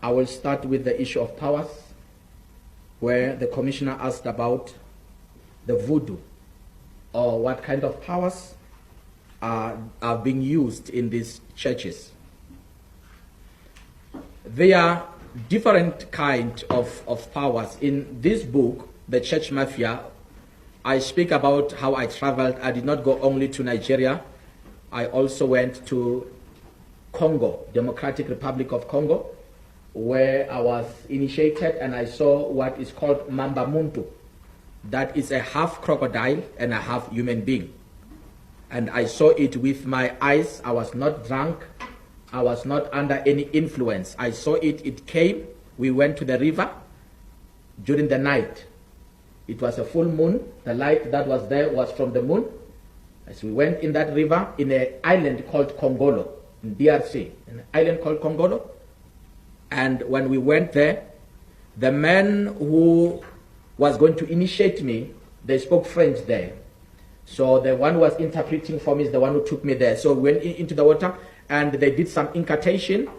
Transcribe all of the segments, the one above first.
I will start with the issue of powers, where the commissioner asked about the voodoo, or what kind of powers are being used in these churches. There are different kinds of powers. In this book, The Church Mafia, I speak about how I traveled. I did not go only to Nigeria. I also went to Congo, Democratic Republic of Congo, where I was initiated and I saw what is called Mamba Muntu. That is a half crocodile and a half human being. And I saw it with my eyes. I was not drunk. I was not under any influence. I saw it. It came. We went to the river during the night. It was a full moon. The light that was there was from the moon. As we went in that river, in an island called Kongolo, in DRC, an island called Kongolo. And when we went there, the man who was going to initiate me, they spoke French there. So the one who was interpreting for me is the one who took me there. So we went into the water and they did some incantation.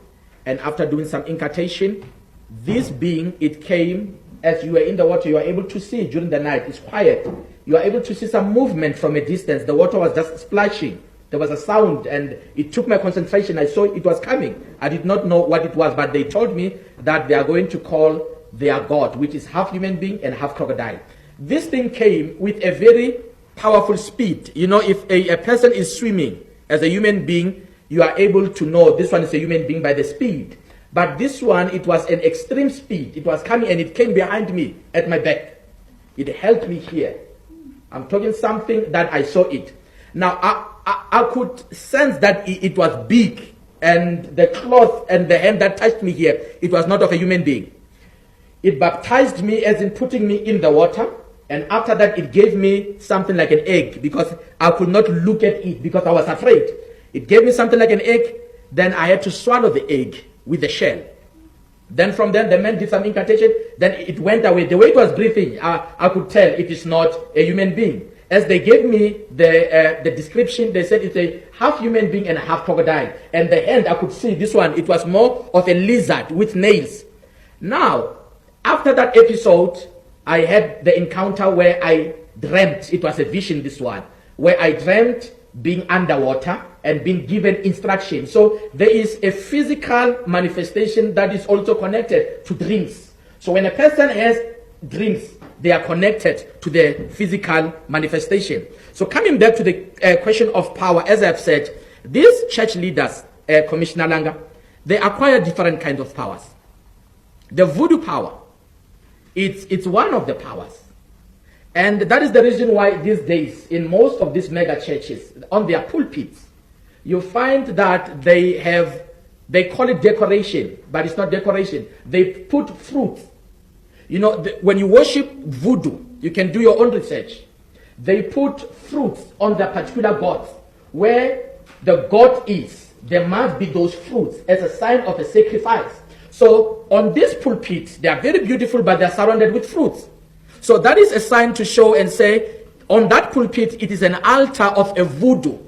And after doing some incantation, this being, it came, as you were in the water, you are able to see during the night. It's quiet. You are able to see some movement from a distance. The water was just splashing. There was a sound and it took my concentration. I saw it was coming. I did not know what it was, but they told me that they are going to call their God, which is half human being and half crocodile. This thing came with a very powerful speed. You know, if a person is swimming as a human being, you are able to know this one is a human being by the speed. But this one, it was an extreme speed. It was coming and it came behind me at my back. It held me here. I'm talking something that I saw it. Now, I could sense that it was big, and the cloth and the hand that touched me here, it was not of a human being. It baptized me, as in putting me in the water, and after that it gave me something like an egg, because I could not look at it because I was afraid. It gave me something like an egg, then I had to swallow the egg with the shell. Then from then, the man did some incantation, then it went away. The way it was breathing, I could tell it is not a human being. As they gave me the description, they said it's a half human being and a half crocodile. And the hand, I could see this one, it was more of a lizard with nails. Now, after that episode, I had the encounter where I dreamt, it was a vision, this one, where I dreamt being underwater and being given instruction. So there is a physical manifestation that is also connected to dreams. So when a person has dreams, they are connected to the physical manifestation. So coming back to the question of power, as I've said, these church leaders, Commissioner Langa, they acquire different kinds of powers. The voodoo power, it's one of the powers. And that is the reason why these days, in most of these mega churches, on their pulpits, you find that they call it decoration, but it's not decoration. They put fruit. You know, when you worship voodoo, you can do your own research. They put fruits on the particular gods. Where the god is, there must be those fruits as a sign of a sacrifice. So on this pulpit, they are very beautiful, but they are surrounded with fruits. So that is a sign to show and say, on that pulpit, it is an altar of a voodoo.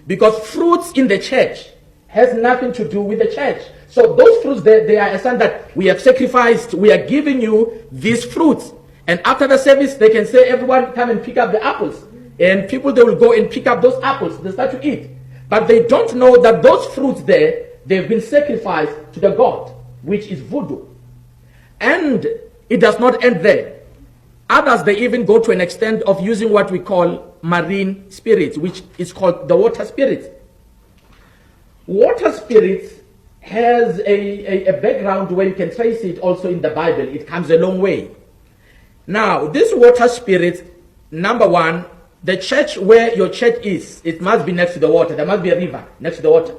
Because fruits in the church has nothing to do with the church. So those fruits, they are a sign that we have sacrificed, we are giving you these fruits. And after the service, they can say, everyone come and pick up the apples. And people, they will go and pick up those apples, they start to eat. But they don't know that those fruits there, they've been sacrificed to the god, which is voodoo. And it does not end there. Others, they even go to an extent of using what we call marine spirits, which is called the water spirits. Water spirits has a background where you can trace it also in the Bible. It comes a long way. Now, this water spirit, number one, the church where your church is, it must be next to the water. There must be a river next to the water,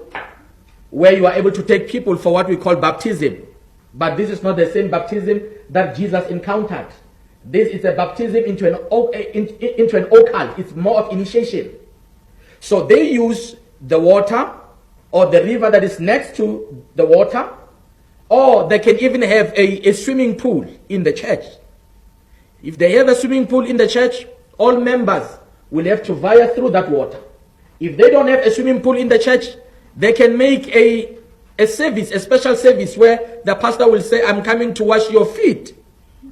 where you are able to take people for what we call baptism. But this is not the same baptism that Jesus encountered. This is a baptism into an occult. It's more of initiation. So they use the water or the river that is next to the water, or they can even have a swimming pool in the church. If they have a swimming pool in the church, all members will have to via through that water. If they don't have a swimming pool in the church, they can make a service, a special service where the pastor will say, I'm coming to wash your feet.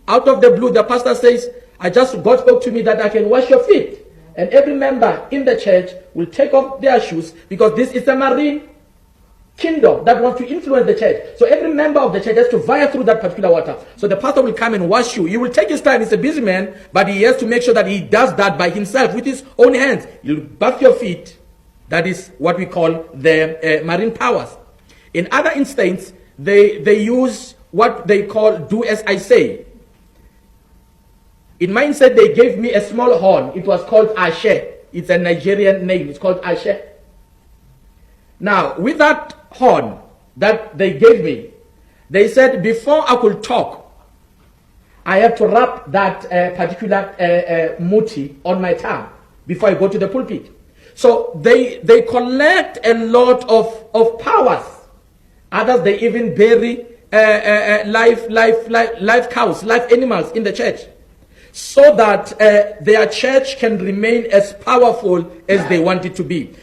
Out of the blue, the pastor says, God spoke to me that I can wash your feet. And every member in the church will take off their shoes, because this is a marine kingdom that wants to influence the church. So every member of the church has to vie through that particular water. So the pastor will come and wash you. He will take his time. He's a busy man, but he has to make sure that he does that by himself with his own hands. He'll bath your feet. That is what we call the marine powers. In other instances, they use what they call do as I say. In my instance, they gave me a small horn. It was called Ashe. It's a Nigerian name. It's called Ashe. Now, with that horn that they gave me, they said before I could talk, I have to wrap that particular muti on my tongue before I go to the pulpit. So they collect a lot of powers. Others, they even bury live cows, live animals in the church, so that their church can remain as powerful as they want it to be.